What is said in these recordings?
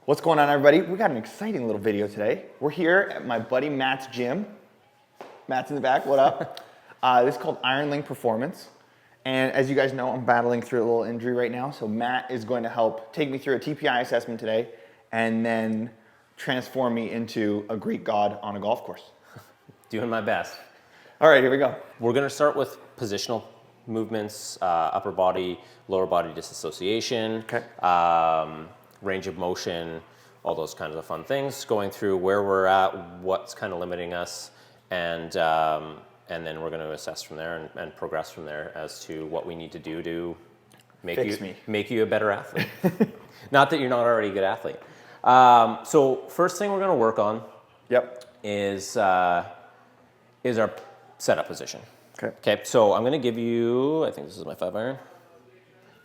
What's going on, everybody? We got an exciting little video today. We're here at my buddy Matt's gym. Matt's in the back, what up? This is called Iron Link Performance. And as you guys know, I'm battling through a little injury right now. So Matt is going to help take me through a TPI assessment today and then transform me into a Greek god on a golf course. Doing my best. All right, here we go. We're gonna start with positional movements, upper body, lower body disassociation, range of motion, all those kinds of fun things, going through where we're at, what's kind of limiting us, and then we're gonna assess from there and progress from there as to what we need to do to make you a better athlete. Not that you're not already a good athlete. So first thing we're gonna work on is our setup position. Okay, so I'm gonna give you, I think this is my 5-iron.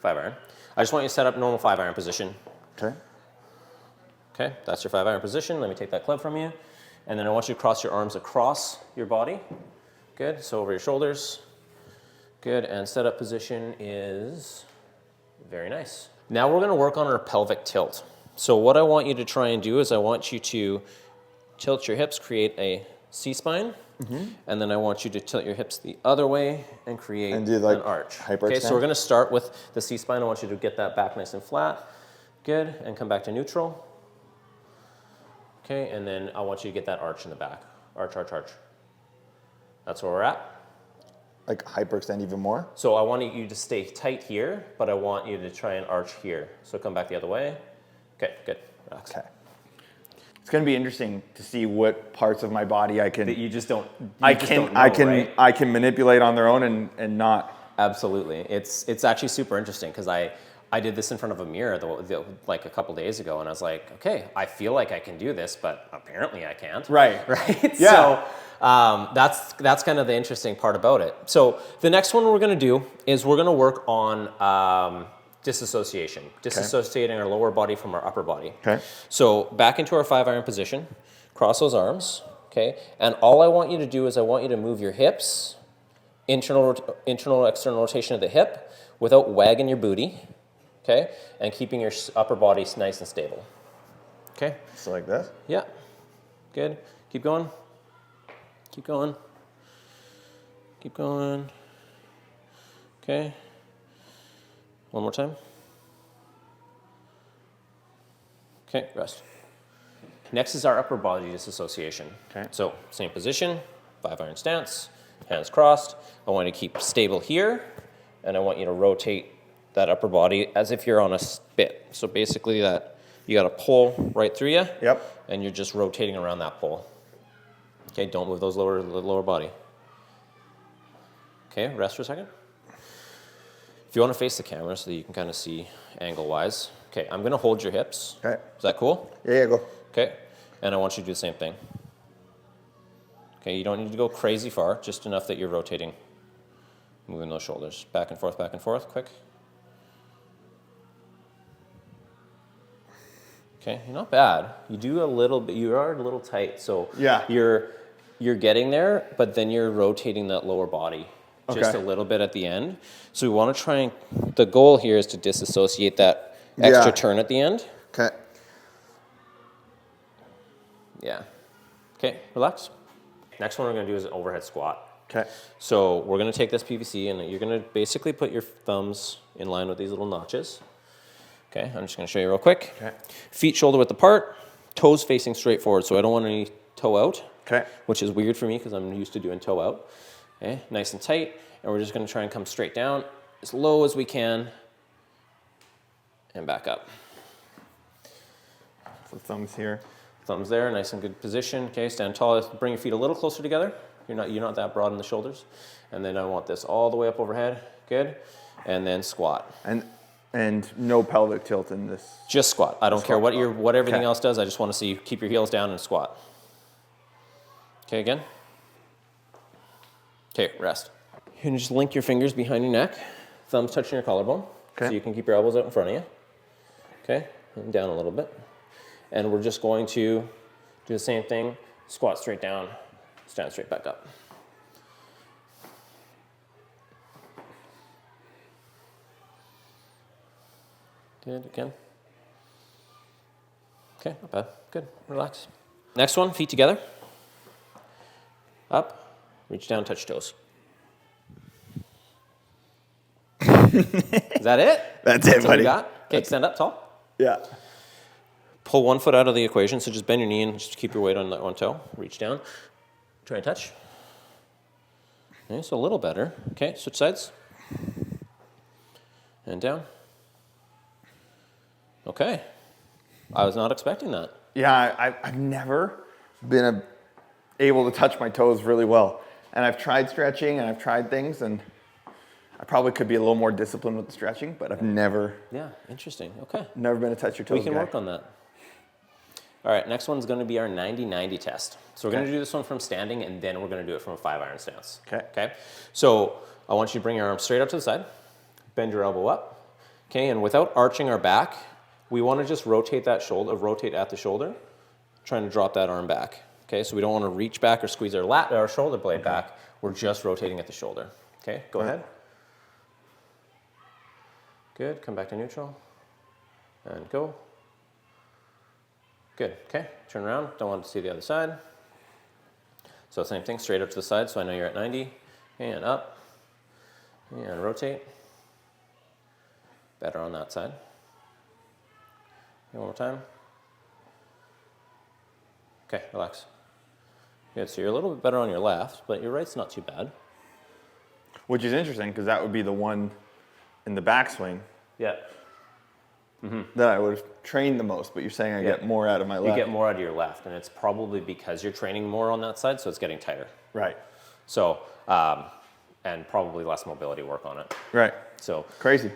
5-iron. I just want you to set up normal 5-iron position. Okay, that's your 5-iron position. Let me take that club from you. And then I want you to cross your arms across your body. Good, so over your shoulders. Good, and setup position is very nice. Now we're gonna work on our pelvic tilt. So what I want you to try and do is I want you to tilt your hips, create a C-spine. And then I want you to tilt your hips the other way and create an arch. Okay, so we're gonna start with the C-spine. I want you to get that back nice and flat. Good, and come back to neutral. Okay, and then I want you to get that arch in the back. Arch, arch, arch. That's where we're at. Like hyperextend even more? So I want you to stay tight here, but I want you to try and arch here. So come back the other way. Okay, good, relax. Okay. It's going to be interesting to see what parts of my body I can. That you just don't. I can manipulate on their own and not. Absolutely, it's actually super interesting because I did this in front of a mirror like a couple days ago, and I was like, okay, I feel like I can do this, but apparently I can't. Right. Right. Yeah. So that's kind of the interesting part about it. So the next one we're going to do is we're going to work on disassociation, disassociating our lower body from our upper body. Okay. So back into our 5-iron position, cross those arms, okay? And all I want you to do is I want you to move your hips, internal, external rotation of the hip without wagging your booty, okay? And keeping your upper body nice and stable, okay? So like this? Yeah, good. Keep going, keep going, keep going, okay? One more time. Okay, rest. Next is our upper body disassociation. Okay. So same position, 5-iron stance, hands crossed. I want you to keep stable here, and I want you to rotate that upper body as if you're on a spit. So basically that you got a pole right through you. Yep. And you're just rotating around that pole. Okay, don't move the lower body. Okay, rest for a second. If you want to face the camera so that you can kind of see angle-wise. Okay, I'm going to hold your hips. Okay. Is that cool? Yeah, go. Okay, and I want you to do the same thing. Okay, you don't need to go crazy far, just enough that you're rotating, moving those shoulders. Back and forth, quick. Okay, you're not bad. You do a little bit, you are a little tight, so yeah. You're getting there, but then you're rotating that lower body. Just a little bit at the end. So we want to try and, the goal here is to disassociate that extra turn at the end. Okay. Yeah. Okay, relax. Next one we're going to do is an overhead squat. Okay. So we're going to take this PVC and you're going to basically put your thumbs in line with these little notches. Okay, I'm just going to show you real quick. Okay. Feet shoulder width apart, toes facing straight forward, so I don't want any toe out. Okay. Which is weird for me because I'm used to doing toe out. Okay, nice and tight, and we're just going to try and come straight down as low as we can and back up. So thumbs here. Thumbs there, nice and good position. Okay, stand tall. Bring your feet a little closer together. You're not that broad in the shoulders. And then I want this all the way up overhead. Good. And then squat. And no pelvic tilt in this. Just squat. I don't care what everything else does. I just want to see you keep your heels down and squat. Okay, again. Okay, rest. You can just link your fingers behind your neck, thumbs touching your collarbone, so you can keep your elbows out in front of you. Okay, and down a little bit. And we're just going to do the same thing, squat straight down, stand straight back up. Good, again. Okay, not bad. Good, relax. Next one, feet together. Up, reach down, touch toes. Is that it? That's it, All buddy. you got? Okay, stand up tall. Yeah. Pull one foot out of the equation, so just bend your knee and just keep your weight on that one toe. Reach down. Try and touch. Okay, so a little better. Okay, switch sides. And down. Okay. I was not expecting that. Yeah, I've never been able to touch my toes really well. And I've tried stretching and I've tried things, and I probably could be a little more disciplined with the stretching, but I've never Interesting. Okay. been a touch your toes We can guy. work on that. All right, next one's going to be our 90-90 test. So we're going to do this one from standing, and then we're going to do it from a 5-iron stance. Okay. So I want you to bring your arms straight up to the side, bend your elbow up. Okay, and without arching our back, we want to just rotate that shoulder, rotate at the shoulder, trying to drop that arm back. Okay, so we don't want to reach back or squeeze our shoulder blade back. We're just rotating at the shoulder. Okay, go ahead. Good, come back to neutral, and go. Good, okay, turn around, don't want to see the other side. So same thing, straight up to the side, so I know you're at 90, and up, and rotate. Better on that side. One more time. Okay, relax. Good, so you're a little bit better on your left, but your right's not too bad. Which is interesting, because that would be the one in the backswing Yeah. that I would have trained the most, but you're saying I get more out of my left. You get more out of your left, and it's probably because you're training more on that side, so it's getting tighter. Right. So, and probably less mobility work on it. Right. So Crazy.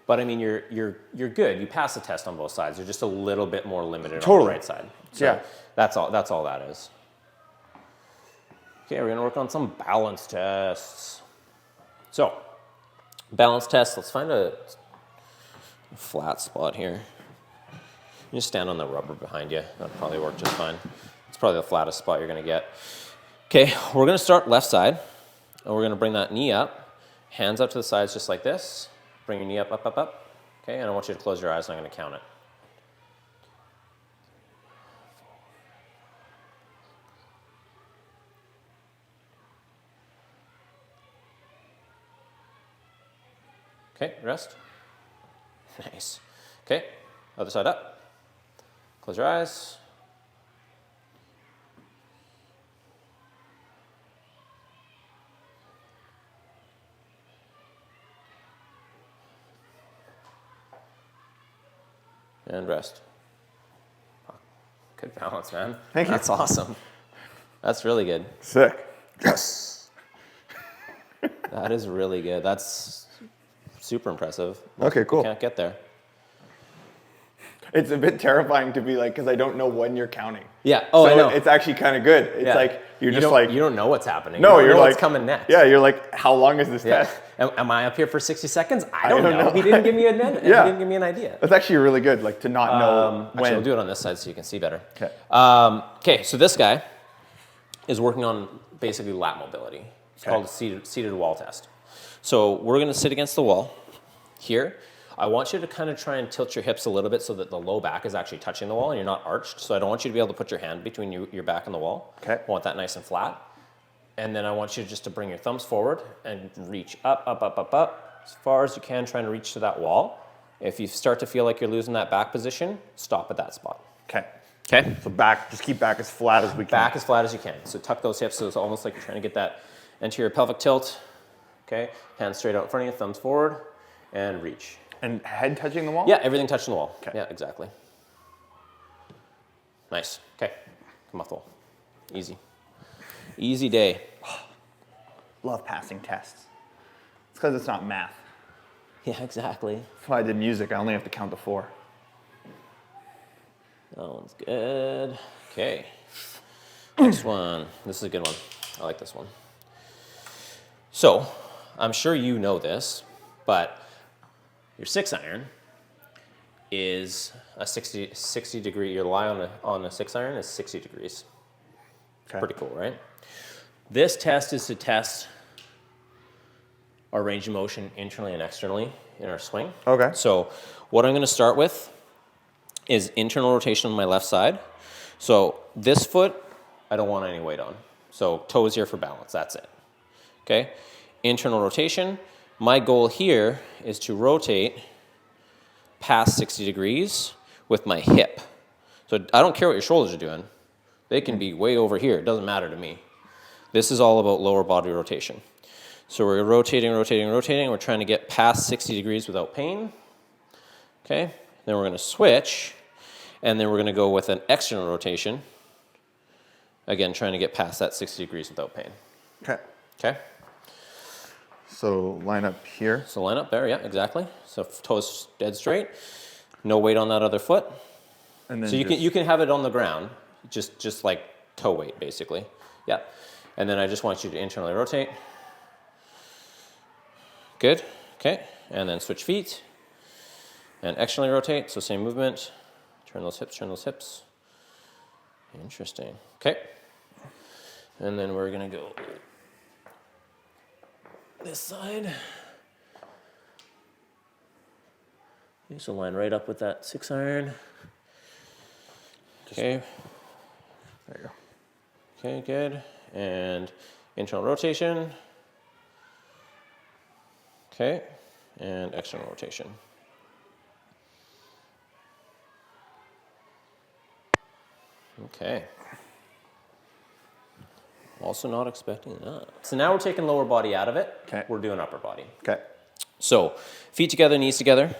But I mean, you're good. You pass the test on both sides. You're just a little bit more limited on Totally. the right side. So Yeah. That's all that is. Okay, we're gonna work on some balance tests. So, balance test. Let's find a flat spot here. You just stand on the rubber behind you. That'll probably work just fine. It's probably the flattest spot you're gonna get. Okay, we're gonna start left side, and we're gonna bring that knee up, hands up to the sides just like this. Bring your knee up, up, up, up. Okay, and I want you to close your eyes and I'm gonna count it. Okay, rest. Nice. Okay, other side up. Close your eyes. And rest. Good balance, man. Thank you. That's awesome. That's really good. Sick. Yes. That is really good. That's super impressive. Okay, cool. You can't get there. It's a bit terrifying to be like, because I don't know when you're counting. Yeah. Oh, so I know. It's actually kind of good. It's Yeah. like, you're You just don't- like. you don't know what's happening. No, You don't you're know like. what's coming next. Yeah, you're like, how long is this Yeah. test? Am I up here for 60 seconds? I don't know. know. He didn't give me an Yeah. He didn't give me an idea. That's actually really good, like to not know when. Actually, I'll do it on this side so you can see better. Okay. Okay, so this guy is working on basically lat mobility. It's called a seated wall test. So we're going to sit against the wall here. I want you to kind of try and tilt your hips a little bit so that the low back is actually touching the wall and you're not arched. So I don't want you to be able to put your hand between your back and the wall. Okay. I want that nice and flat. And then I want you just to bring your thumbs forward and reach up, up, up, up, up, as far as you can, trying to reach to that wall. If you start to feel like you're losing that back position, stop at that spot. Okay. Okay? So back, just keep back as flat as we can. Back as flat as you can. So tuck those hips so it's almost like you're trying to get that anterior pelvic tilt. Okay? Hands straight out in front of you, thumbs forward, and reach. And head touching the wall? Yeah, everything touching the wall. Okay. Yeah, exactly. Nice. Okay, come off the wall. Easy. Easy day. Love passing tests. It's because it's not math. Yeah, exactly. That's why I did music. I only have to count to 4. That one's good. Okay. Next one. This is a good one. I like this one. So, I'm sure you know this, but your 6-iron is a 60 degree, your lie on a 6-iron is 60 degrees. Okay. Pretty cool, right? This test is to test our range of motion internally and externally in our swing. Okay. So what I'm going to start with is internal rotation on my left side. So this foot, I don't want any weight on. So toes here for balance, that's it. Okay, internal rotation. My goal here is to rotate past 60 degrees with my hip. So I don't care what your shoulders are doing. They can be way over here, it doesn't matter to me. This is all about lower body rotation. So we're rotating, rotating, rotating. We're trying to get past 60 degrees without pain. Okay, then we're gonna switch, and then we're gonna go with an external rotation. Again, trying to get past that 60 degrees without pain. Okay. Okay? So line up here. So line up there, yeah, exactly. So toes dead straight. No weight on that other foot. And then So you can have it on the ground, just like toe weight, basically. Yeah. And then I just want you to internally rotate. Good. Okay. And then switch feet. And externally rotate, so same movement. Turn those hips, turn those hips. Interesting. Okay. And then we're gonna go this side. Okay, so line right up with that 6-iron. Okay. There you go. Okay, good. And internal rotation. Okay. And external rotation. Okay. Also not expecting that. So now we're taking lower body out of it. Okay. We're doing upper body. Okay. So feet together, knees together,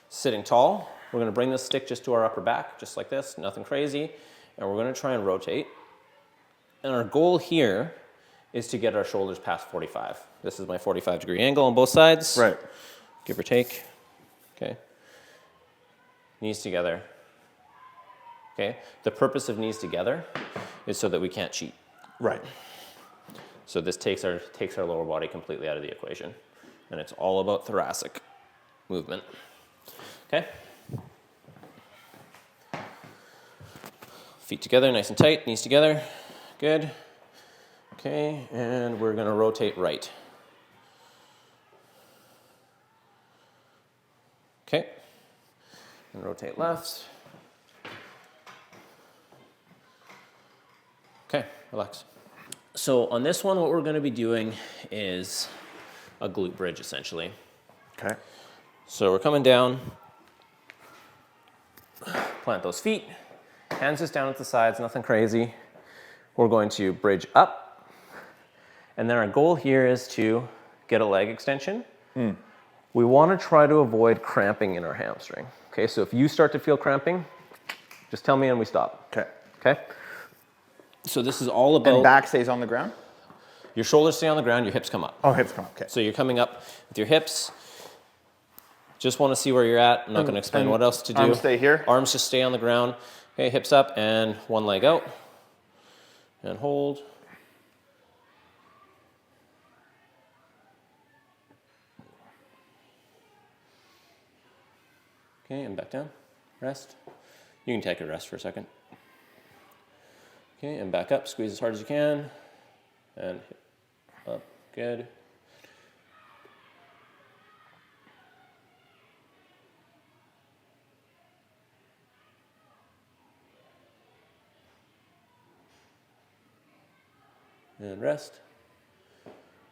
sitting tall. We're gonna bring this stick just to our upper back, just like this, nothing crazy. And we're gonna try and rotate. And our goal here is to get our shoulders past 45. This is my 45-degree angle on both sides. Right. Give or take. Okay. Knees together. Okay. The purpose of knees together is so that we can't cheat. Right. So this takes our lower body completely out of the equation. And it's all about thoracic movement. Okay? Feet together, nice and tight, knees together. Good. Okay, and we're gonna rotate right. Okay. And rotate left. Okay, relax. So on this one, what we're gonna be doing is a glute bridge, essentially. Okay. So we're coming down, plant those feet, hands just down at the sides, nothing crazy. We're going to bridge up, and then our goal here is to get a leg extension. We wanna try to avoid cramping in our hamstring. Okay, so if you start to feel cramping, just tell me and we stop. Okay. Okay? So this is all about... And back stays on the ground? Your shoulders stay on the ground, your hips come up. Oh, hips come up, okay. So you're coming up with your hips. Just want to see where you're at. I'm not going to explain what else to do. Arms stay here? Arms just stay on the ground. Okay, hips up and one leg out. And hold. Okay, and back down. Rest. You can take a rest for a second. Okay, and back up. Squeeze as hard as you can. And up. Good. And rest.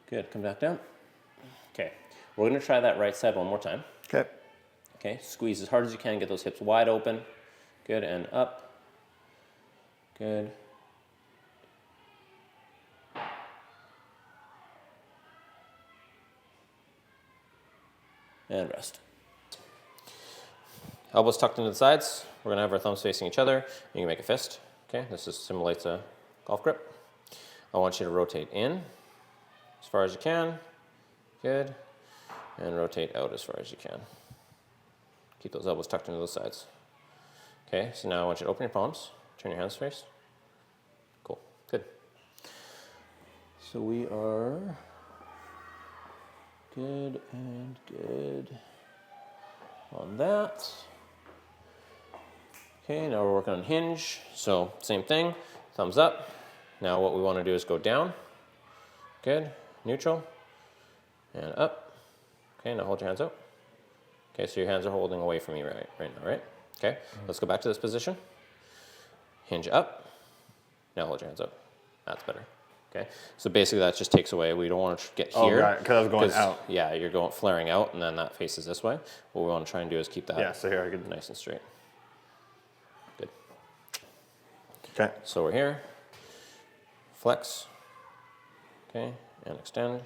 Good, come back down. Okay, we're gonna try that right side one more time. Okay. Okay, squeeze as hard as you can, get those hips wide open. Good, and up. Good. And rest. Elbows tucked into the sides. We're gonna have our thumbs facing each other. You can make a fist. Okay, this just simulates a golf grip. I want you to rotate in as far as you can. Good. And rotate out as far as you can. Keep those elbows tucked into the sides. Okay, so now I want you to open your palms. Turn your hands face. Cool, good. So we are good and good on that. Okay, now we're working on hinge. So same thing, thumbs up. Now what we want to do is go down. Good, neutral, and up. Okay, now hold your hands out. Okay, so your hands are holding away from you right now, right? Okay, let's go back to this position. Hinge up. Now hold your hands up. That's better. Okay, so basically that just takes away, we don't want to get here. Oh, got it, because I was going out. Yeah, you're going flaring out, and then that faces this way. What we want to try and do is keep that so here I could. nice and straight. Good. Okay. So we're here. Flex. Okay, and extend.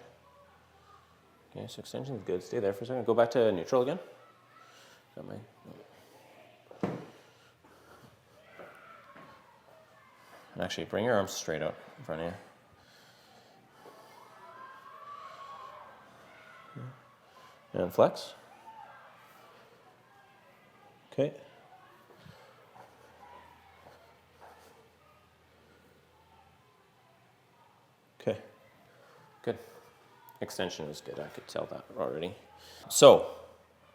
Okay, so extension is good. Stay there for a second. Go back to neutral again. Got my. And actually, bring your arms straight out in front of you. And flex. Okay. Okay. Good. Extension was good. I could tell that already. So,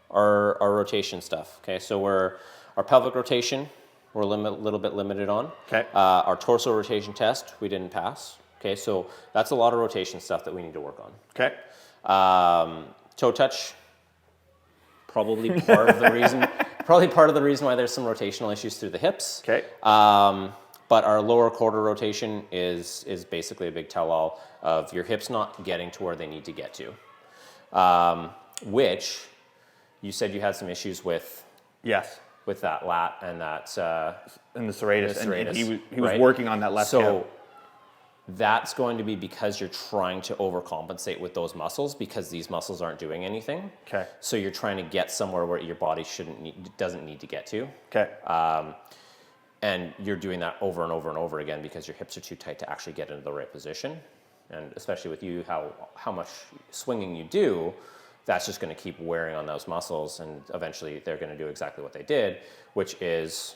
our rotation stuff. Okay, so our pelvic rotation, we're a little bit limited on. Okay. Our torso rotation test, we didn't pass. Okay, so that's a lot of rotation stuff that we need to work on. Okay. Toe touch, probably part of the reason. Probably part of the reason why there's some rotational issues through the hips. Okay. But our lower quarter rotation is basically a big tell-all of your hips not getting to where they need to get to, which you said you had some issues with. Yes. With that lat and that And the serratus. And he was right? working on that left hip. That's going to be because you're trying to overcompensate with those muscles because these muscles aren't doing anything. Okay. So you're trying to get somewhere where your body doesn't need to get to. Okay. And you're doing that over and over and over again because your hips are too tight to actually get into the right position. And especially with you, how much swinging you do, that's just going to keep wearing on those muscles, and eventually they're going to do exactly what they did, which is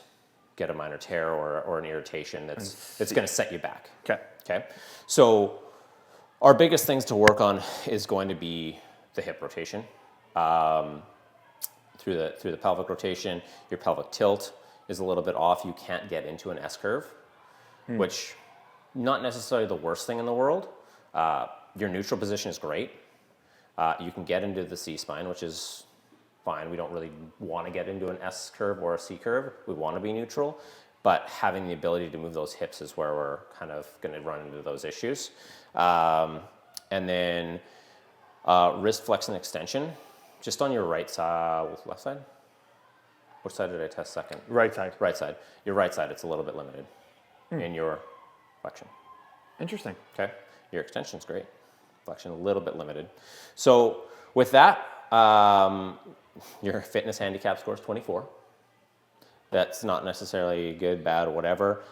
get a minor tear or an irritation that's going to set you back. Okay. Okay. So our biggest things to work on is going to be the hip rotation. Through the pelvic rotation, your pelvic tilt is a little bit off. You can't get into an S curve, which not necessarily the worst thing in the world. Your neutral position is great. You can get into the C spine, which is fine. We don't really want to get into an S curve or a C curve. We want to be neutral, but having the ability to move those hips is where we're kind of going to run into those issues. And then wrist flex and extension, just on your right side, left side? Which side did I test second? Right side. Right side. Your right side, it's a little bit limited in your flexion. Interesting. Okay. Your extension's great. Flexion a little bit limited. So with that, your fitness handicap score is 24. That's not necessarily good, bad, or whatever.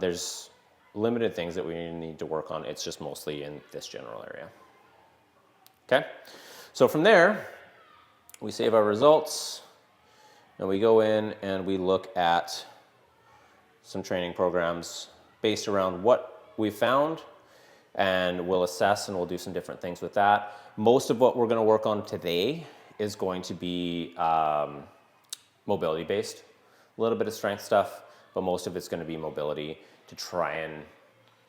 There's limited things that we need to work on. It's just mostly in this general area. Okay. So from there, we save our results, and we go in and we look at some training programs based around what we found, and we'll assess and we'll do some different things with that. Most of what we're going to work on today is going to be mobility based, a little bit of strength stuff, but most of it's going to be mobility to try and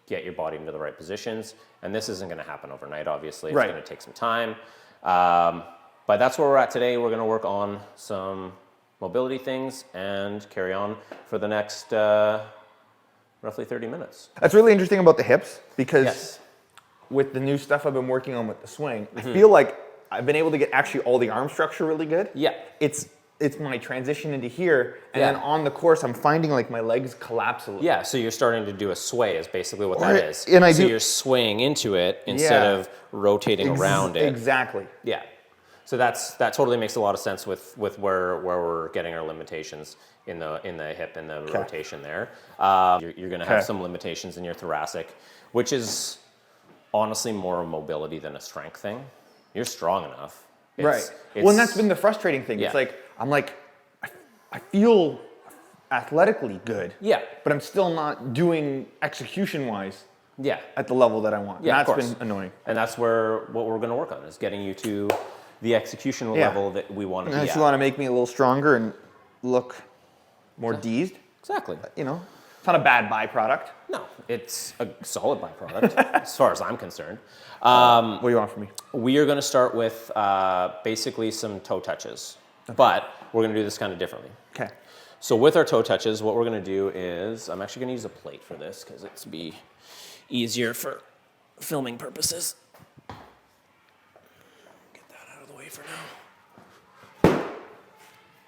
get your body into the right positions. And this isn't going to happen overnight, obviously. It's going to take some time. But that's where we're at today. We're going to work on some mobility things and carry on for the next roughly 30 minutes. That's really interesting about the hips because with the new stuff I've been working on with the swing, I feel like I've been able to get actually all the arm structure really good. Yeah. It's my transition into here, and then on the course, I'm finding like my legs collapse a little. Yeah, so you're starting to do a sway is basically what that is. And so you're swaying into it instead of rotating around it. Exactly. Yeah. So that totally makes a lot of sense with where we're getting our limitations in the hip and the rotation there. You're going to have some limitations in your thoracic, which is honestly more a mobility than a strength thing. You're strong enough. Well, and that's been the frustrating thing. Yeah. It's like, I feel athletically good. Yeah. But I'm still not doing execution-wise at the level that I want. Yeah, and that's been annoying. And that's what we're going to work on, is getting you to the execution level that we want to be at. Unless you want to make me a little stronger and look more deezed. Exactly. You know, it's not a bad byproduct. No, it's a solid byproduct as far as I'm concerned. What do you want from me? We are going to start with basically some toe touches, but we're going to do this kind of differently. Okay. So with our toe touches, what we're gonna do is, I'm actually gonna use a plate for this because it's be easier for filming purposes. Get that out of the way for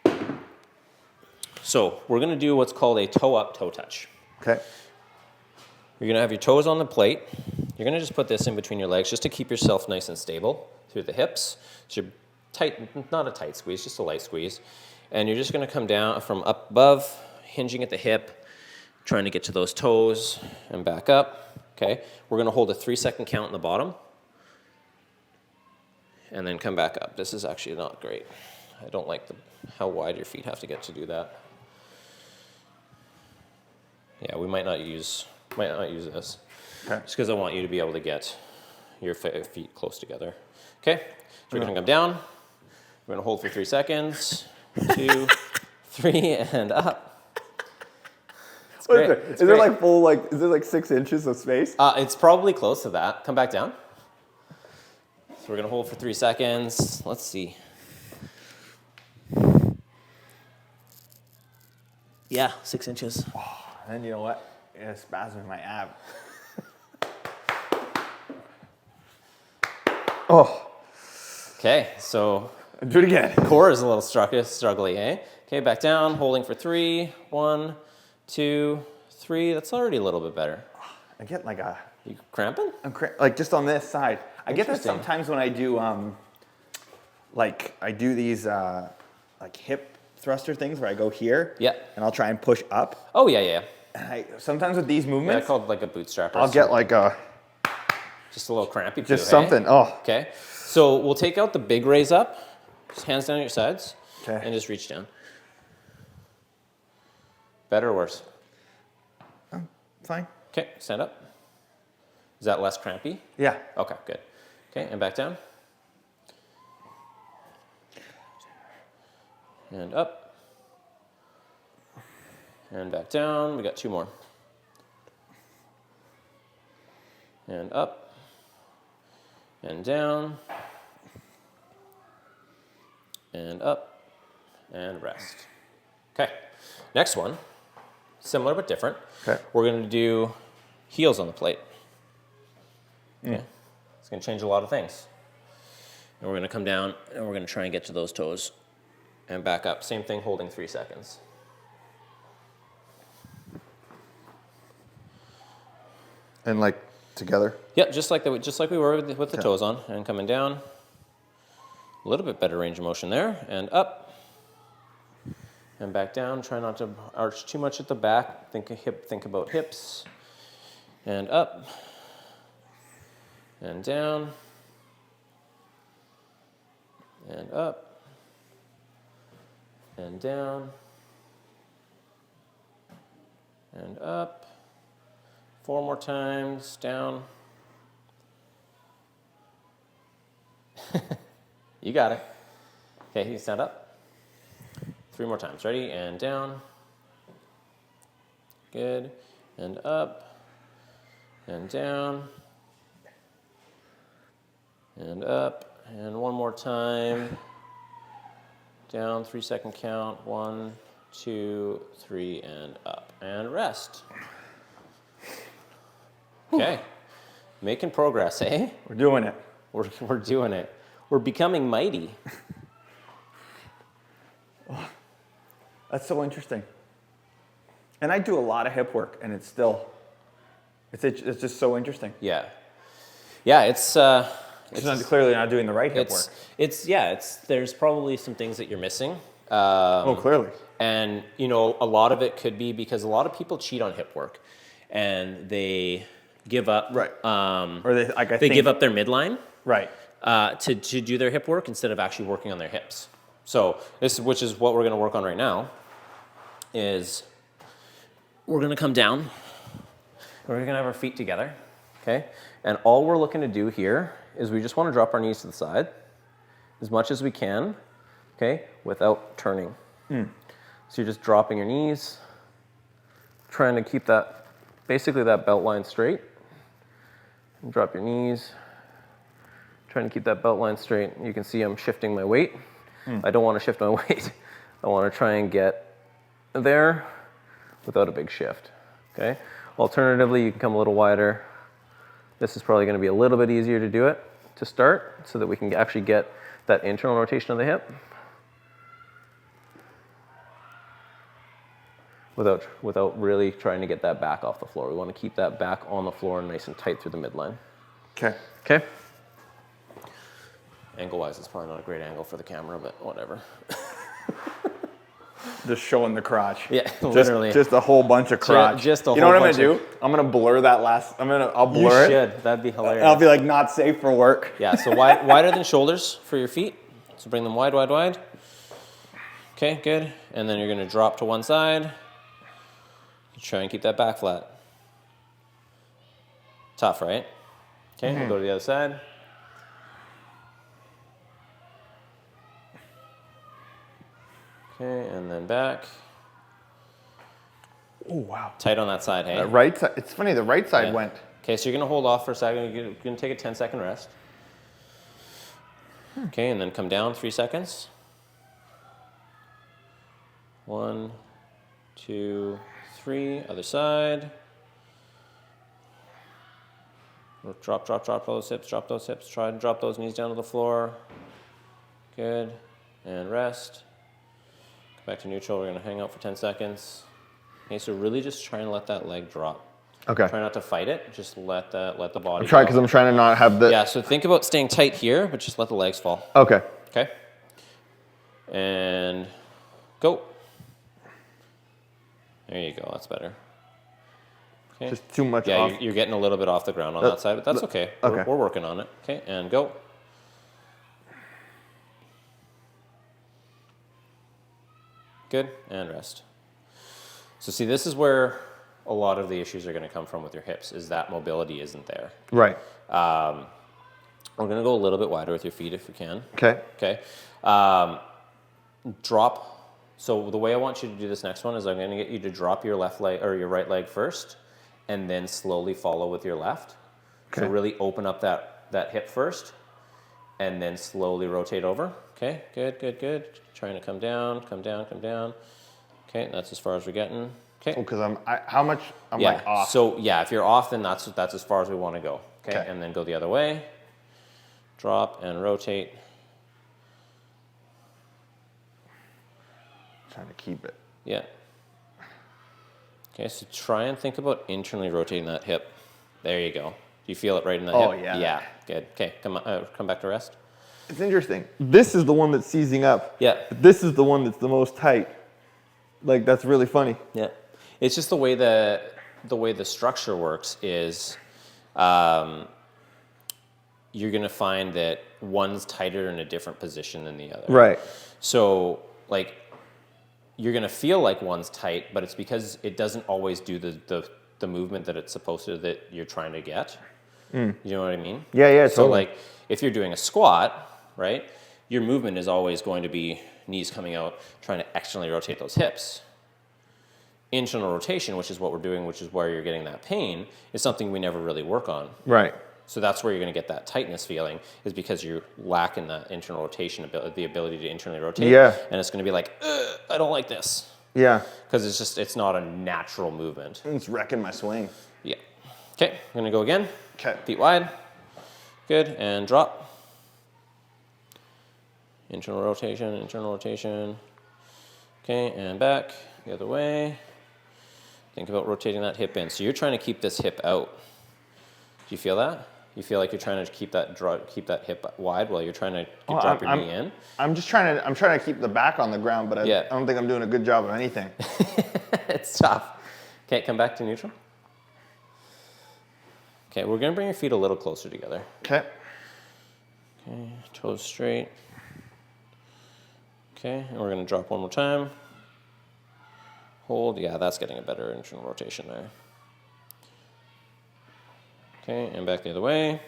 now. So we're gonna do what's called a toe up, toe touch. Okay. You're gonna have your toes on the plate. You're gonna just put this in between your legs just to keep yourself nice and stable through the hips. So you're tight, not a tight squeeze, just a light squeeze. And you're just gonna come down from up above, hinging at the hip, trying to get to those toes and back up, okay? We're gonna hold a 3-second count in the bottom and then come back up. This is actually not great. I don't like how wide your feet have to get to do that. Yeah, we might not use this. Okay. Just because I want you to be able to get your feet close together. Okay, so we're gonna come down. We're gonna hold for 3 seconds. 2, 3, and up. What is there like full is there like 6 inches of space? It's probably close to that. Come back down. So we're gonna hold for 3 seconds. Let's see. Yeah, 6 inches. Oh, and then you know what? Yeah, spasm in my ab. Oh. Okay, so Do it again. core is a little struggly, eh? Okay, back down, holding for 3. 1, 2, 3. That's already a little bit better. I get like a. You cramping? Like just on this side. I get that Interesting. sometimes when I do I do these like hip thruster things where I go here. Yeah. And I'll try and push up. Oh yeah. And sometimes with these Yeah, movements, called like a bootstrap. I'll get like a just a little crampy. just too, something. Hey? Oh. Okay. So we'll take out the big raise up. Just hands down at your sides. Okay. And just reach down. Better or worse? Fine. Okay, stand up. Is that less crampy? Yeah. Okay, good. Okay, and back down. And up. And back down. We got 2 more. And up. And down. And up. And rest. Okay, next one. Similar but different. Okay. We're going to do heels on the plate. Okay. It's going to change a lot of things. And we're going to come down and we're going to try and get to those toes and back up. Same thing, holding 3 seconds. And like together. Yep, just like we were with the toes on, and coming down. A little bit better range of motion there, and up. And back down. Try not to arch too much at the back. Think about hips. And up. And down. And up. And down. And up. 4 more times. Down. You got it. Okay, you stand up. 3 more times. Ready? And down. Good. And up. And down. And up. And 1 more time. Down. 3-second count. 1, 2, 3, and up. And rest. Okay. Making progress, eh? We're doing it. We're doing it. We're becoming mighty. That's so interesting. And I do a lot of hip work, and it's just so interesting. Yeah. Yeah, it's Clearly not doing the right hip work. There's probably some things that you're missing. Clearly. And a lot of it could be because a lot of people cheat on hip work, and they give up. Right. Or they give up their midline. Right. To do their hip work instead of actually working on their hips. So which is what we're going to work on right now, is we're going to come down. We're going to have our feet together, okay? And all we're looking to do here is we just want to drop our knees to the side as much as we can, okay, without turning. So you're just dropping your knees, trying to keep basically that belt line straight. And drop your knees, trying to keep that belt line straight. You can see I'm shifting my weight. I don't want to shift my weight. I want to try and get there without a big shift, okay? Alternatively, you can come a little wider. This is probably gonna be a little bit easier to do it to start so that we can actually get that internal rotation of the hip without really trying to get that back off the floor. We wanna keep that back on the floor and nice and tight through the midline. Okay. Okay? Angle-wise, it's probably not a great angle for the camera, but whatever. Just showing the crotch. Yeah, literally. Just a whole bunch of crotch. Just a whole You know what I'm bunch gonna do? I'm gonna blur that last. I'll blur it. You should. That'd be hilarious. I'll be like, not safe for work. Yeah. So wider than shoulders for your feet. So bring them wide, wide, wide. Okay, good. And then you're gonna drop to one side. Try and keep that back flat. Tough, right? Okay. We'll go to the other side. Okay, and then back. Oh, wow. Tight on that side, hey? Right side, it's funny, the right side went. Okay, so you're gonna hold off for a second. You're gonna take a 10-second rest. Okay, and then come down 3 seconds. 1, 2, 3, other side. Drop those hips, drop those hips. Try and drop those knees down to the floor. Good, and rest. Back to neutral, we're gonna hang out for 10 seconds. Okay, so really just try and let that leg drop. Okay. Try not to fight it, just let the body I'm trying, go. because I'm trying to not have the. Yeah, so think about staying tight here, but just let the legs fall. Okay. Okay? And go. There you go, that's better. Okay. Just too much yeah, off. you're getting a little bit off the ground on that side, but that's okay. Okay. We're working on it. Okay, and go. Good, and rest. So see, this is where a lot of the issues are gonna come from with your hips, is that mobility isn't there. Right. We're gonna go a little bit wider with your feet if we can. Okay. Okay. Drop. So the way I want you to do this next one is I'm gonna get you to drop your left leg or your right leg first, and then slowly follow with your left. Okay. So really open up that hip first, and then slowly rotate over. Okay, good, good, good. Trying to come down, come down, come down. Okay, that's as far as we're getting. Okay. Because how much I'm Yeah. like off. So yeah, if you're off, then that's as far as we want to go. Okay? Okay. And then go the other way. Drop and rotate. Trying to keep it. Yeah. Okay, so try and think about internally rotating that hip. There you go. Do you feel it right in the hip? Oh, yeah. Yeah. Good. Okay, come back to rest. It's interesting. This is the one that's seizing up. Yeah. But this is the one that's the most tight. Like, that's really funny. Yeah. It's just the way the structure works is you're going to find that one's tighter in a different position than the other. Right. So, like, you're going to feel like one's tight, but it's because it doesn't always do the movement that it's supposed to, that you're trying to get. You know what I mean? Yeah, yeah, So, totally. like, if you're doing a squat, right, your movement is always going to be knees coming out, trying to externally rotate those hips. Internal rotation, which is what we're doing, which is where you're getting that pain, is something we never really work on. Right. So that's where you're going to get that tightness feeling, is because you're lacking that internal rotation, the ability to internally rotate. Yeah. And it's going to be like, I don't like this. Yeah. Because it's not a natural movement. It's wrecking my swing. Yeah. Okay, I'm going to go again. Okay. Feet wide. Good, and drop. Internal rotation, internal rotation. Okay, and back the other way. Think about rotating that hip in. So you're trying to keep this hip out. Do you feel that? You feel like you're trying to keep that hip wide while you're trying to drop your knee in? I'm trying to keep the back on the ground, but I don't think I'm doing a good job of anything. It's tough. Okay, come back to neutral. Okay, we're gonna bring your feet a little closer together. Okay. Okay, toes straight. Okay, and we're gonna drop one more time. Hold, yeah, that's getting a better internal rotation there. Okay, and back the other way.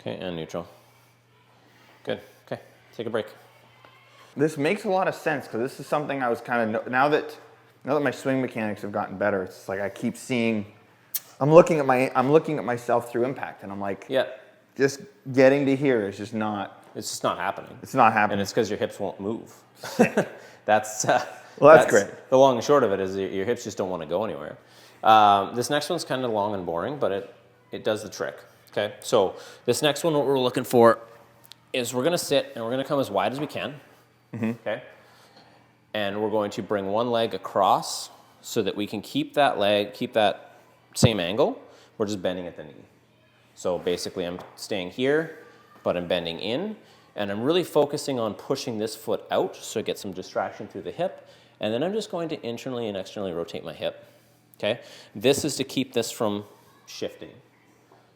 Okay, and neutral. Good, okay, take a break. This makes a lot of sense, because this is something I was kind of, now that my swing mechanics have gotten better, it's like I keep seeing, I'm looking at myself through impact, and I'm like, Yeah. just getting to here is just not. It's just not happening. It's not And happening. it's because your hips won't move. That's Well, that's great. The long and short of it is your hips just don't want to go anywhere. This next one's kind of long and boring, but it does the trick. Okay, so this next one, what we're looking for is we're gonna sit and we're gonna come as wide as we can. Okay, and we're going to bring one leg across so that we can keep that same angle. We're just bending at the knee. So basically, I'm staying here, but I'm bending in, and I'm really focusing on pushing this foot out so I get some distraction through the hip, and then I'm just going to internally and externally rotate my hip. Okay, this is to keep this from shifting.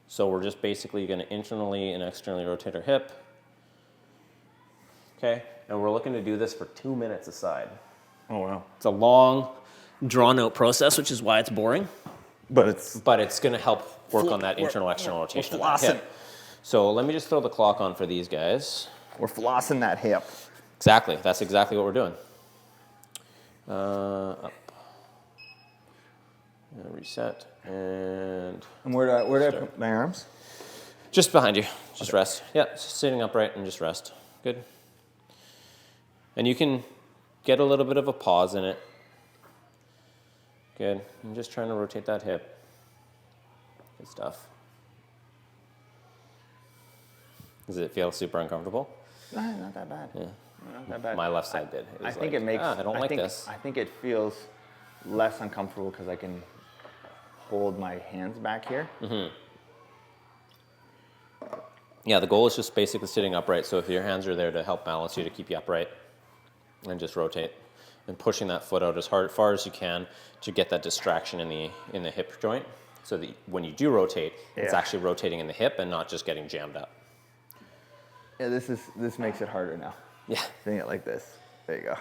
So we're just basically going to internally and externally rotate our hip. Okay, and we're looking to do this for 2 minutes a side. Oh, wow. It's a long, drawn-out process, which is why it's boring. But it's going to help work on that internal, external rotation of that flossing. hip. So let me just throw the clock on for these guys. We're flossing that hip. Exactly. That's exactly what we're doing. Up. And reset. And where do I put my arms? just behind you. Just rest. Yeah, just sitting upright and just rest. Good. And you can get a little bit of a pause in it. Good. I'm just trying to rotate that hip. Good stuff. Does it feel super uncomfortable? No, not that bad. Yeah. Not that bad. My left side did. I think it makes. I don't like this. I think it feels less uncomfortable because I can hold my hands back here. Yeah, the goal is just basically sitting upright. So if your hands are there to help balance you, to keep you upright, and just rotate, and pushing that foot out as far as you can to get that distraction in the hip joint, so that when you do rotate, it's actually rotating in the hip and not just getting jammed up. Yeah, this makes it harder now. Yeah. Doing it like this. There you go.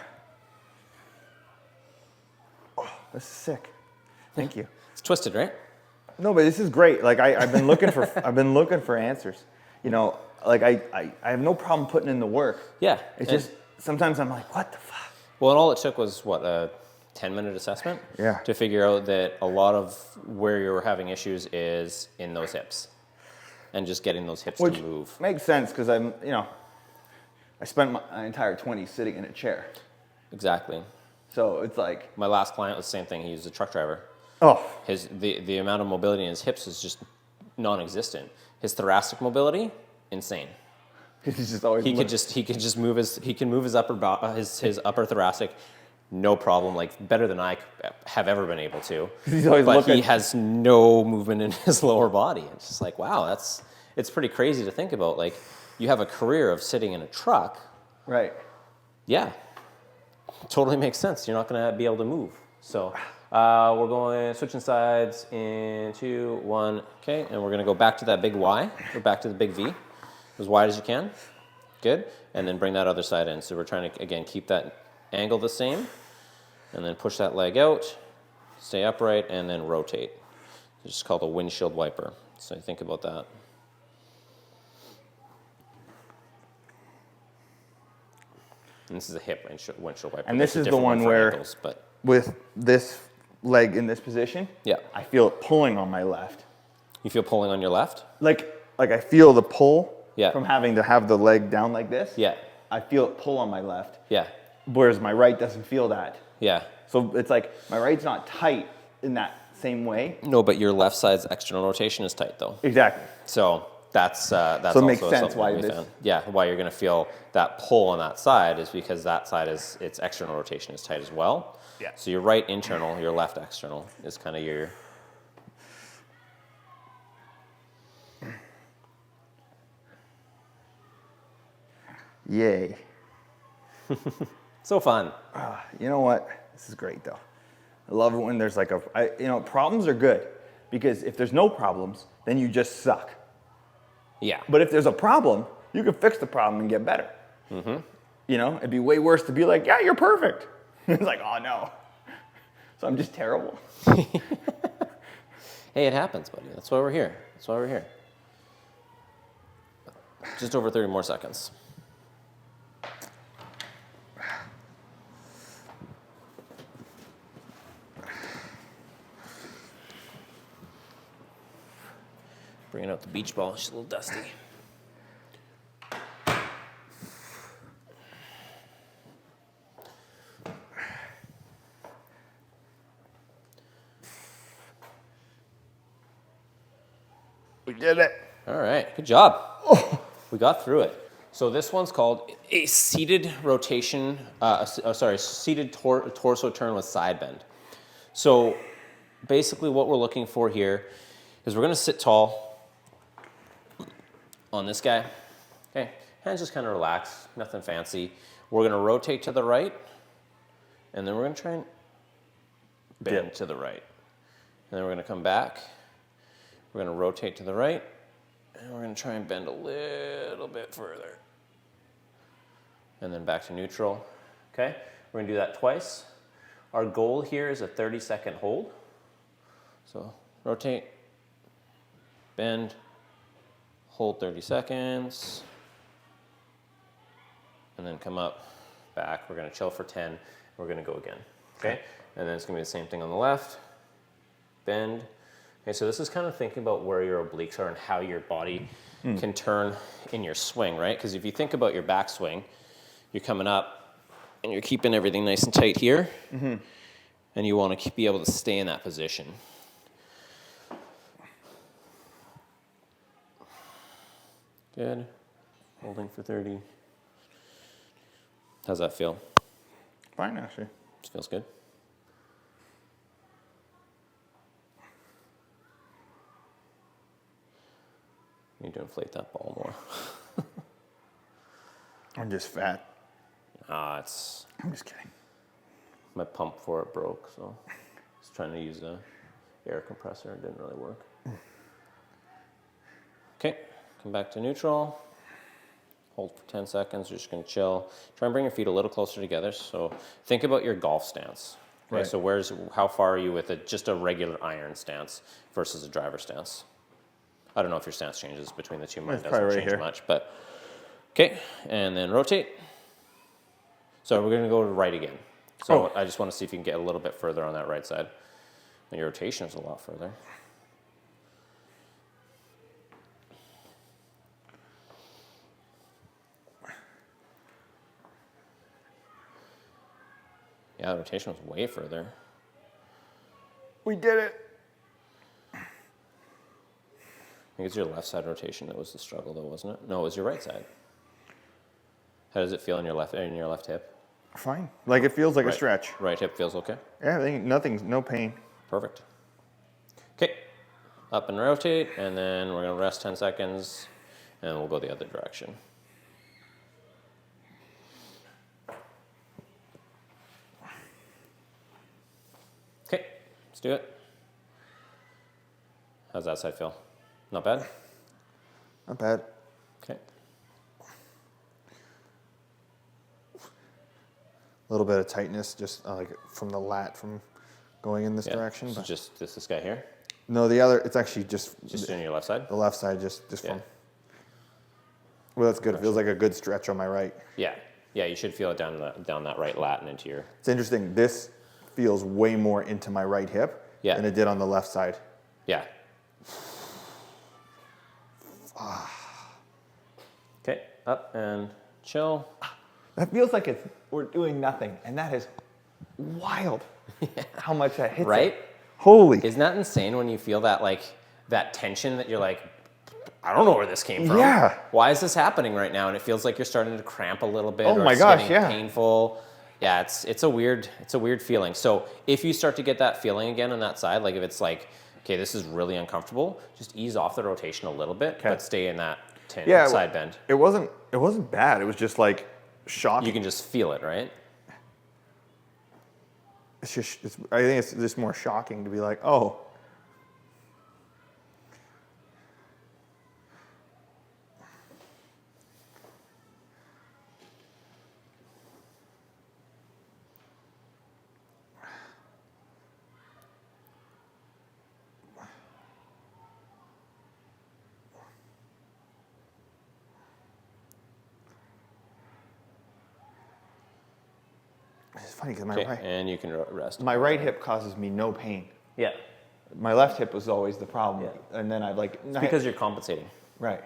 Oh, this is sick. Thank you. It's twisted, right? No, but this is great. Like I've been looking for answers. You know, like I have no problem putting in the work. Yeah. It's just sometimes I'm like, what the fuck? Well, and all it took was what, a 10-minute assessment? Yeah. To figure out that a lot of where you're having issues is in those hips, and just getting those hips to move. Makes sense because I spent my entire 20s sitting in a chair. Exactly. So it's like, My last client was the same thing. He was a truck driver. oh, The amount of mobility in his hips is just non-existent. His thoracic mobility, insane. he's just always He can move his upper thoracic, no problem, like better than I have ever been able to. He's always but looking. he has no movement in his lower body. It's just like, wow, it's pretty crazy to think about. Like, you have a career of sitting in a truck. Right. Yeah, totally makes sense. You're not going to be able to move. So we're going switching sides in 2, 1. Okay, and we're going to go back to that big Y, or back to the big V, as wide as you can. Good, and then bring that other side in. So we're trying to, again, keep that angle the same, and then push that leg out, stay upright, and then rotate. It's just called a windshield wiper. So think about that. And this is a hip windshield wiper. And this There's a is the different one for where, ankles, but with this leg in this position, yeah. I feel it pulling on my left. You feel pulling on your left? Like I feel the pull Yeah. from having to have the leg down like this. Yeah. I feel it pull on my left. Yeah. Whereas my right doesn't feel that. Yeah. So it's like my right's not tight in that same way. No, but your left side's external rotation is tight though. Exactly. So that's So it also makes sense something why we this- found. Yeah, why you're going to feel that pull on that side is because that side is its external rotation is tight as well. Yeah. So your right internal, your left external is kind of your. Yay. So fun. You know what? This is great though. I love it when there's like problems are good because if there's no problems, then you just suck. Yeah. But if there's a problem, you can fix the problem and get better. Mm-hmm. You know, it'd be way worse to be like, yeah, you're perfect. It's like, oh no. So I'm just terrible. Hey, it happens, buddy. That's why we're here. That's why we're here. Just over 30 more seconds. Bringing out the beach ball. She's a little dusty. We did it. All right, good job. We got through it. So this one's called a seated rotation, seated torso turn with side bend. So basically what we're looking for here is we're gonna sit tall on this guy. Okay, hands just kind of relax, nothing fancy. We're gonna rotate to the right, and then we're gonna try and bend to the right. And then we're gonna come back. We're gonna rotate to the right, and we're gonna try and bend a little bit further. And then back to neutral. Okay, we're gonna do that twice. Our goal here is a 30-second hold. So rotate, bend, hold 30 seconds, and then come up, back. We're gonna chill for 10. We're gonna go again, okay? And then it's gonna be the same thing on the left, bend. Okay, so this is kind of thinking about where your obliques are and how your body can turn in your swing, right? Because if you think about your backswing, you're coming up and you're keeping everything nice and tight here, and you want to be able to stay in that position. Good. Holding for 30. How's that feel? Fine, actually. Feels good. Need to inflate that ball more. I'm just fat. I'm just kidding. My pump for it broke, so I was trying to use a air compressor. It didn't really work. Okay, come back to neutral. Hold for 10 seconds. You're just going to chill. Try and bring your feet a little closer together. So think about your golf stance. Okay, Right. so how far are you with just a regular iron stance versus a driver stance? I don't know if your stance changes between the two. Mine doesn't change much, but okay. And then rotate. So we're going to go to right again. So I just want to see if you can get a little bit further on that right side. And your rotation is a lot further. Yeah, the rotation was way further. We did it. I think it's your left side rotation that was the struggle, though, wasn't it? No, it was your right side. How does it feel in your left hip? Fine. Like it feels like a stretch. Right hip feels okay? Yeah, no pain. Perfect. Okay, up and rotate, and then we're gonna rest 10 seconds, and we'll go the other direction. Okay, let's do it. How's that side feel? Not bad? Not bad. Okay. A little bit of tightness, just like from the lat from going in this direction. So But just this guy here? no, the other, it's actually just in your left side? The left side, just from. Well, that's good. It feels like a good stretch on my right. Yeah, you should feel it down that right lat and into your. It's interesting. This feels way more into my right hip than it did on the left side. Yeah. Okay, up and chill. That feels like we're doing nothing, and that is wild. How much that hits. Right? Holy. Isn't that insane when you feel that that tension that you're like, I don't know where this came from. Yeah. Why is this happening right now? And it feels like you're starting to cramp a little bit. Oh or my it's gosh, getting painful. Yeah, it's a weird feeling. So if you start to get that feeling again on that side, like if it's like, okay, this is really uncomfortable, just ease off the rotation a little bit, but stay in that side bend. It wasn't bad. It was just like shocking. You can just feel it, right? I think it's just more shocking to be like, oh. It's funny because and you can rest. My right hip causes me no pain. Yeah. My left hip was always the problem. Yeah. And then It's because you're compensating. Right.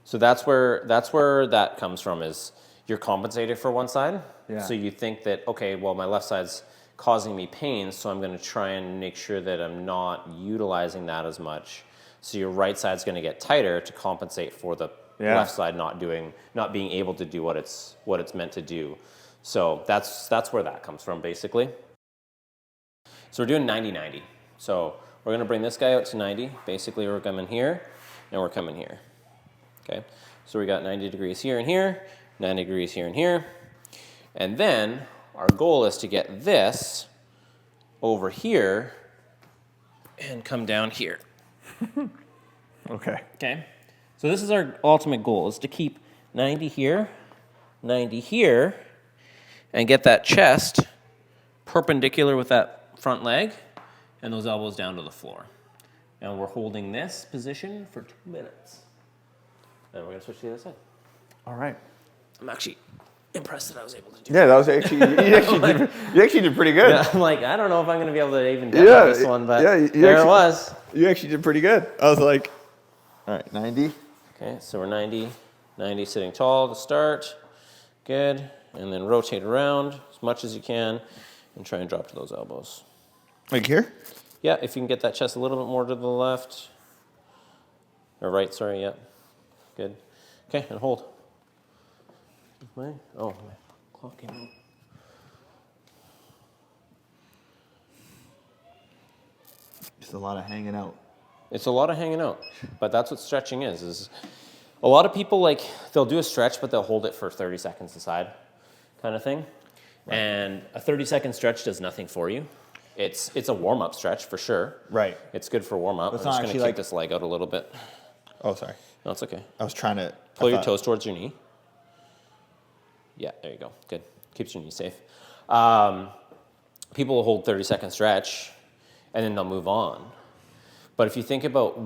So that's where that comes from, is you're compensated for one side. Yeah. So you think that, okay, well, my left side's causing me pain, so I'm going to try and make sure that I'm not utilizing that as much. So your right side's going to get tighter to compensate for the left side not being able to do what it's meant to do. So that's where that comes from, basically. So we're doing 90-90. So we're going to bring this guy out to 90. Basically, we're coming here, and we're coming here. Okay. So we got 90 degrees here and here, 90 degrees here and here. And then our goal is to get this over here and come down here. Okay. Okay. So this is our ultimate goal, is to keep 90 here, 90 here, and get that chest perpendicular with that front leg and those elbows down to the floor. And we're holding this position for 2 minutes. And we're going to switch to the other side. All right. I'm actually impressed that I was able to do Yeah, that was actually, you actually did pretty good. Yeah, I'm like, I don't know if I'm going to be able to even get this one, but there it was. You actually did pretty good. I was like, all right, 90. Okay, so we're 90 sitting tall to start. Good. And then rotate around as much as you can and try and drop to those elbows. Like here? Yeah, if you can get that chest a little bit more to the left. Or right, sorry, yeah. Good. Okay, and hold. Oh, my clock came out. Just a lot of hanging out. It's a lot of hanging out, but that's what stretching is a lot of people, like, they'll do a stretch, but they'll hold it for 30 seconds aside, kind of thing. Right. And a 30-second stretch does nothing for you. It's a warm-up stretch for sure. Right. It's good for warm-up. I'm just going to kick this leg out a little bit. Oh, sorry. No, it's okay. I was trying to... Pull your toes towards your knee. Yeah, there you go. Good. Keeps your knee safe. People will hold 30-second stretch, and then they'll move on. But if you think about,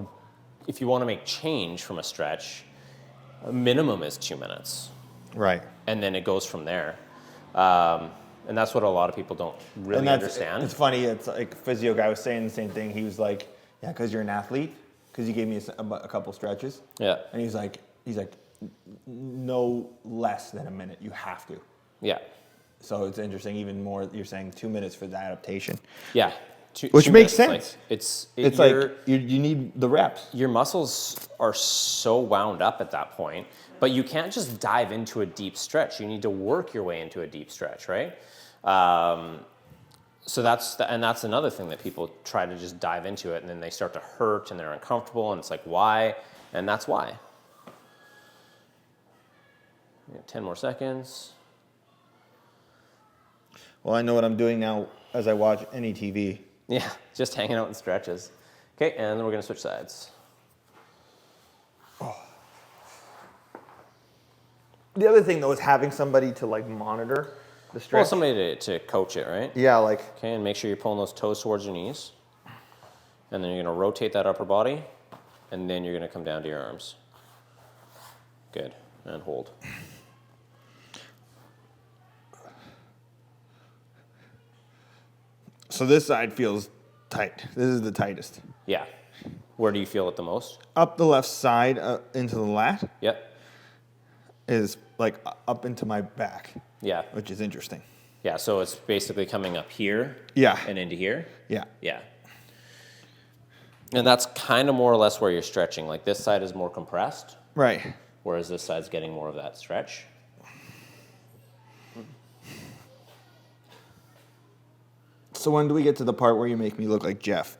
if you want to make change from a stretch, a minimum is 2 minutes. Right. And then it goes from there. And that's what a lot of people don't really understand. It's funny. It's like a physio guy was saying the same thing. He was like, yeah, because you're an athlete, because you gave me a couple stretches. Yeah. And he's like, no less than a minute. You have to. Yeah. So it's interesting. Even more, you're saying 2 minutes for the adaptation. Yeah. Which makes sense. Like, it's like you need the reps. Your muscles are so wound up at that point, but you can't just dive into a deep stretch. You need to work your way into a deep stretch, right? So that's another thing that people try to just dive into it, and then they start to hurt and they're uncomfortable, and it's like, why? And that's why. 10 more seconds. Well, I know what I'm doing now as I watch any TV. Yeah, just hanging out in stretches. Okay, and then we're going to switch sides. Oh. The other thing, though, is having somebody to, like, monitor the stretch. Well, somebody to coach it, right? Yeah, like... Okay, and make sure you're pulling those toes towards your knees. And then you're going to rotate that upper body, and then you're going to come down to your arms. Good, and hold. So this side feels tight. This is the tightest. Yeah. Where do you feel it the most? Up the left side into the lat. Yep. Is like up into my back. Yeah. Which is interesting. Yeah, so it's basically coming up here. Yeah. And into here. Yeah. Yeah. And that's kind of more or less where you're stretching. Like this side is more compressed. Right. Whereas this side's getting more of that stretch. So when do we get to the part where you make me look like Jeff?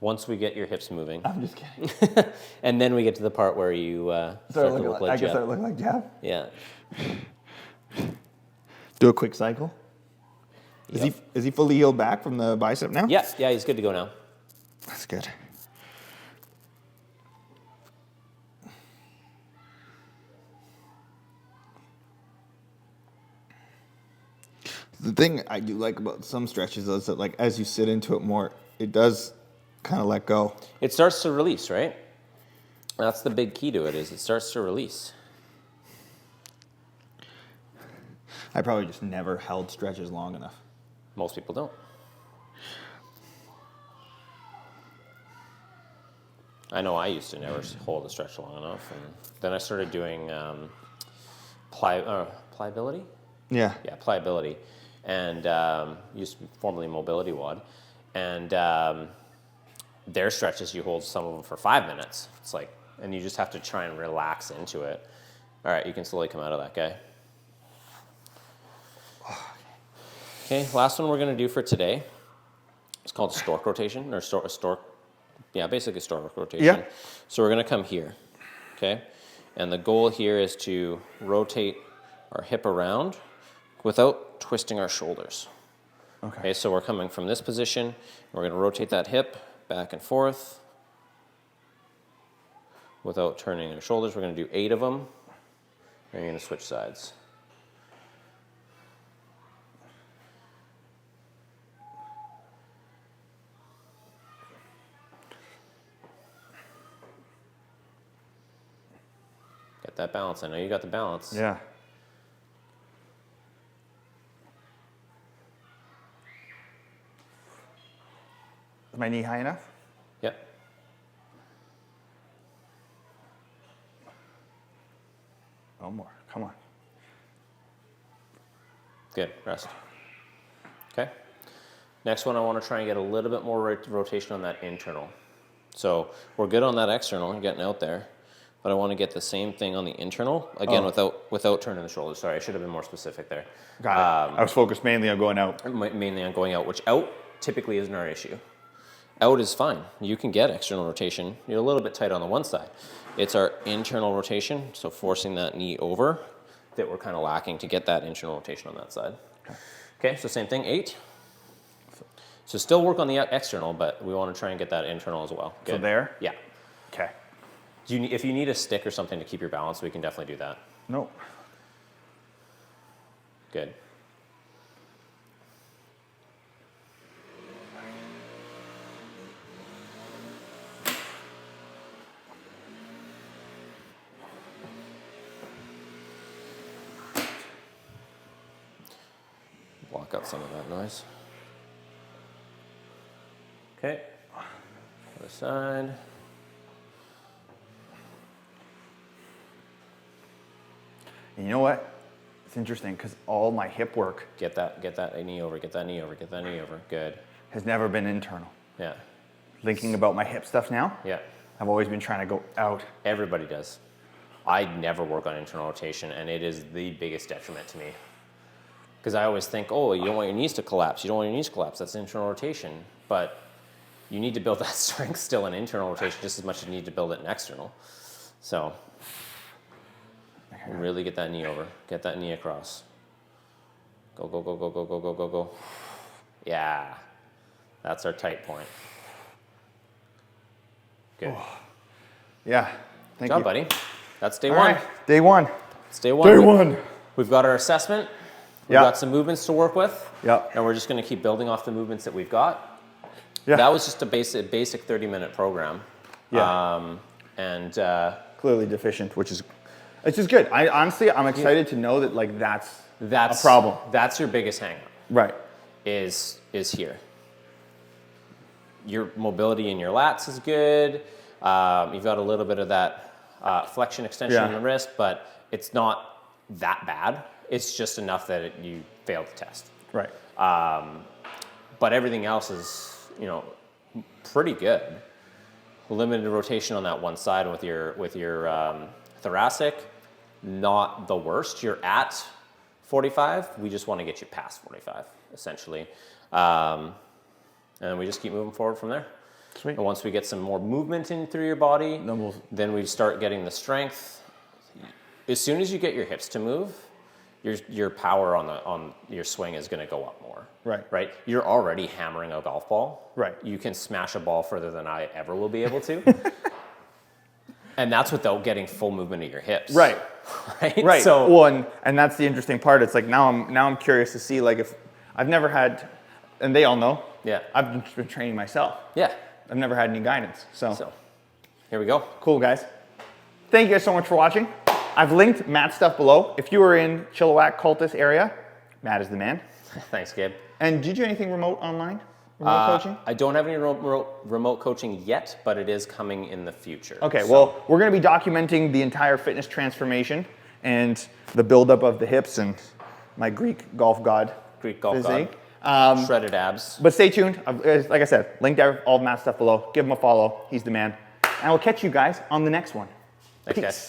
Once we get your hips moving. I'm just kidding. And then we get to the part where you start to look like Jeff. I can start looking like Jeff? Yeah. Do a quick cycle. Yep. Is he fully healed back from the bicep now? Yeah, he's good to go now. That's good. The thing I do like about some stretches is that, like, as you sit into it more, it does kind of let go. It starts to release, right? That's the big key to it, is it starts to release. I probably just never held stretches long enough. Most people don't. I know I used to never hold a stretch long enough, and then I started doing pliability. Yeah. Yeah, pliability, and used formerly mobility WOD, and their stretches, you hold some of them for 5 minutes. It's like, and you just have to try and relax into it. All right, you can slowly come out of that guy. Okay, last one we're gonna do for today. It's called a stork rotation, or stork, yeah, basically stork rotation. Yeah. So we're gonna come here, okay? And the goal here is to rotate our hip around without twisting our shoulders. Okay, so we're coming from this position, and we're gonna rotate that hip back and forth without turning our shoulders. We're gonna do 8 of them, and you're gonna switch sides. Get that balance. I know you got the balance. Yeah. Is my knee high enough? Yep. One more. Come on. Good. Rest. Okay. Next one, I want to try and get a little bit more rotation on that internal. So we're good on that external, getting out there, but I want to get the same thing on the internal again without turning the shoulders. Sorry, I should have been more specific there. Got it. I was focused mainly on going out. Mainly on going out, which out typically isn't our issue. Out is fine. You can get external rotation. You're a little bit tight on the one side. It's our internal rotation, so forcing that knee over, that we're kind of lacking to get that internal rotation on that side. Okay, so same thing, 8. So still work on the external, but we want to try and get that internal as well. Good. So there? Yeah. Okay. If you need a stick or something to keep your balance, we can definitely do that. Nope. Good. Block out some of that noise. Okay. Other side. And you know what? It's interesting because all my hip work Get that knee over, get that knee over, get that knee over. Good. has never been internal. Yeah. Thinking about my hip stuff now, Yeah. I've always been trying to go out. Everybody does. I never work on internal rotation, and it is the biggest detriment to me. Because I always think, oh, you don't want your knees to collapse. You don't want your knees to collapse. That's internal rotation. But you need to build that strength still in internal rotation just as much as you need to build it in external. So really get that knee over. Get that knee across. Go, go, go, go, go, go, go, go, go. Yeah. That's our tight point. Good. Yeah. Good Thank job, you. buddy. That's day All one. right. Day one. It's day one. Day one. We've got our assessment. We've Yeah. got some movements to work with. Yep. And we're just going to keep building off the movements that we've got. Yeah. That was just a basic 30-minute program. Yeah. And Clearly deficient, which is good. I'm excited to know that like that's a problem. That's your biggest hang up. Right. Is here. Your mobility in your lats is good. You've got a little bit of that flexion extension in the wrist, but it's not that bad. It's just enough that you failed the test. Right. But everything else is, pretty good. Limited rotation on that one side with your thoracic, not the worst. You're at 45. We just want to get you past 45, essentially. And we just keep moving forward from there. Sweet. And once we get some more movement in through your body, Then then we start getting the strength. As soon as you get your hips to move, your power on your swing is going to go up more. Right. Right. You're already hammering a golf ball. Right. You can smash a ball further than I ever will be able to. And that's without getting full movement of your hips. Right. Right. Right. So, well, and that's the interesting part. It's like now I'm curious to see like if I've never had, and they all know. Yeah. I've been training myself. Yeah. I've never had any guidance. So here we go. cool, guys. Thank you guys so much for watching. I've linked Matt's stuff below. If you are in Chilliwack, Cultus area, Matt is the man. Thanks, Gabe. And did you do anything remote online? Remote coaching? I don't have any remote coaching yet, but it is coming in the future. Okay, well, we're going to be documenting the entire fitness transformation and the buildup of the hips and my Greek golf god Greek golf physique. Shredded abs. But stay tuned. Like I said, link there, all of Matt's stuff below. Give him a follow. He's the man. And we'll catch you guys on the next one. Thanks, Peace. guys.